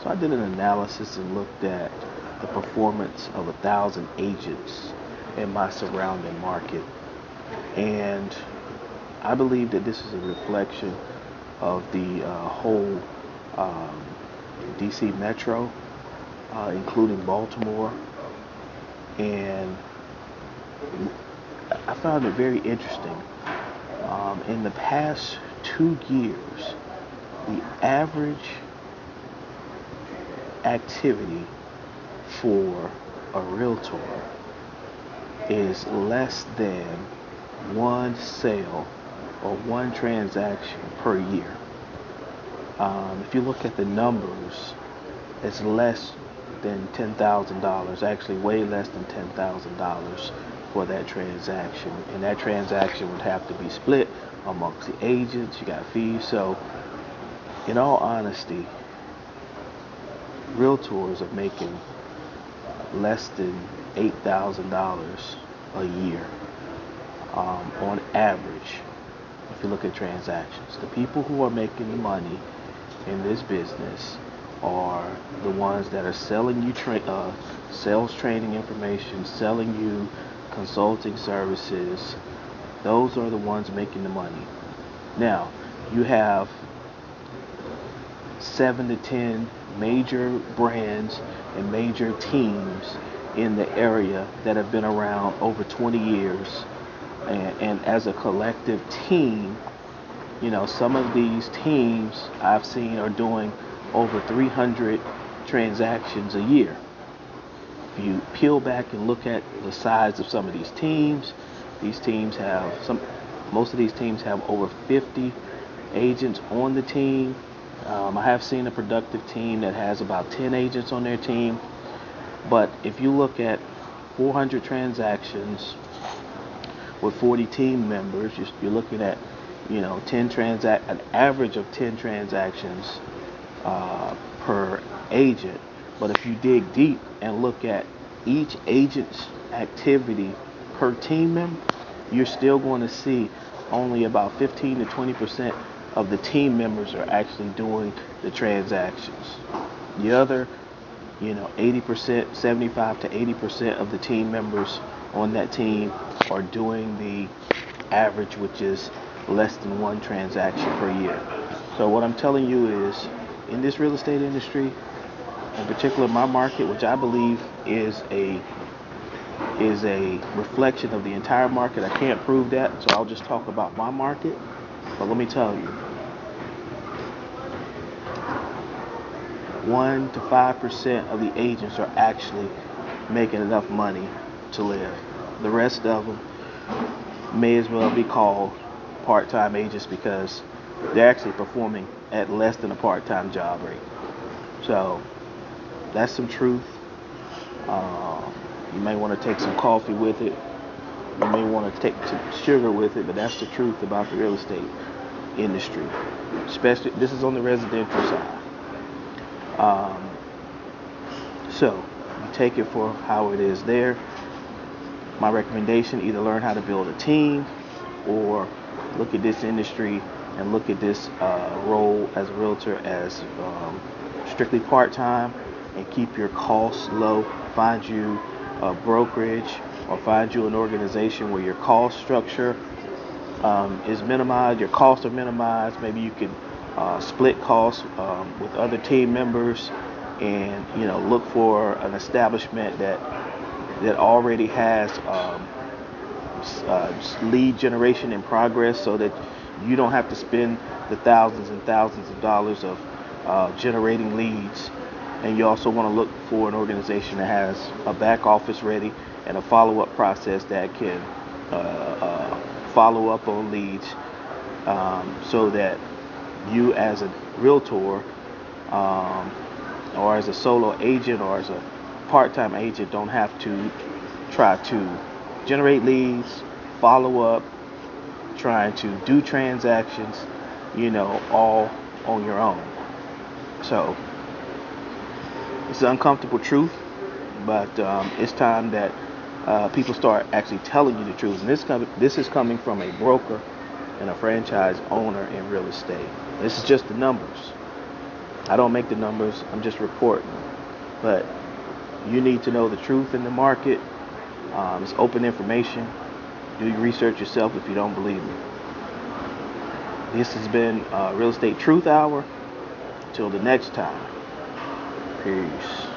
So I did an analysis and looked at the performance of 1,000 agents in my surrounding market. And I believe that this is a reflection of the whole um, DC Metro, including Baltimore. And I found it very interesting. In the past 2 years, the average activity for a realtor is less than one sale or one transaction per year. If you look at the numbers, it's less than $10,000, actually way less than $10,000 for that transaction. And that transaction would have to be split amongst the agents. You got fees. So, in all honesty, realtors are making less than $8,000 a year on average. If you look at transactions, the people who are making the money in this business are the ones that are selling you sales training information, selling you consulting services. Those are the ones making the money. Now, you have 7 to 10 major brands and major teams in the area that have been around over 20 years. And as a collective team, some of these teams I've seen are doing over 300 transactions a year. If you peel back and look at the size of some of these teams most of these teams have over 50 agents on the team. I have seen a productive team that has about 10 agents on their team. But if you look at 400 transactions with 40 team members, you're looking at, an average of 10 transactions per agent. But if you dig deep and look at each agent's activity per team member, you're still going to see only about 15 to 20% of the team members are actually doing the transactions. The other, 80%, 75 to 80% of the team members on that team are doing the average, which is less than one transaction per year. So what I'm telling you is, in this real estate industry, in particular my market, which I believe is a reflection of the entire market. I can't prove that, so I'll just talk about my market. But let me tell you, 1 to 5% of the agents are actually making enough money to live. The rest of them may as well be called part-time agents because they're actually performing at less than a part-time job rate. So that's some truth. You may want to take some coffee with it. You may want to take some sugar with it, but that's the truth about the real estate industry. Especially, this is on the residential side. So you take it for how it is there. My recommendation, either learn how to build a team or look at this industry and look at this role as a realtor as strictly part-time and keep your costs low. Find you a brokerage or find you an organization where your cost structure is minimized, your costs are minimized. Maybe you can split costs with other team members and look for an establishment that already has lead generation in progress so that you don't have to spend the thousands and thousands of dollars of generating leads. And you also want to look for an organization that has a back office ready and a follow-up process that can follow up on leads so that you as a realtor or as a solo agent or as a part-time agent don't have to try to generate leads, follow up, trying to do transactions, all on your own. So it's an uncomfortable truth, but it's time that people start actually telling you the truth. And this is coming from a broker and a franchise owner in real estate. This is just the numbers. I don't make the numbers. I'm just reporting. But you need to know the truth in the market. It's open information. Do your research yourself if you don't believe me. This has been Real Estate Truth Hour. Till the next time. Peace.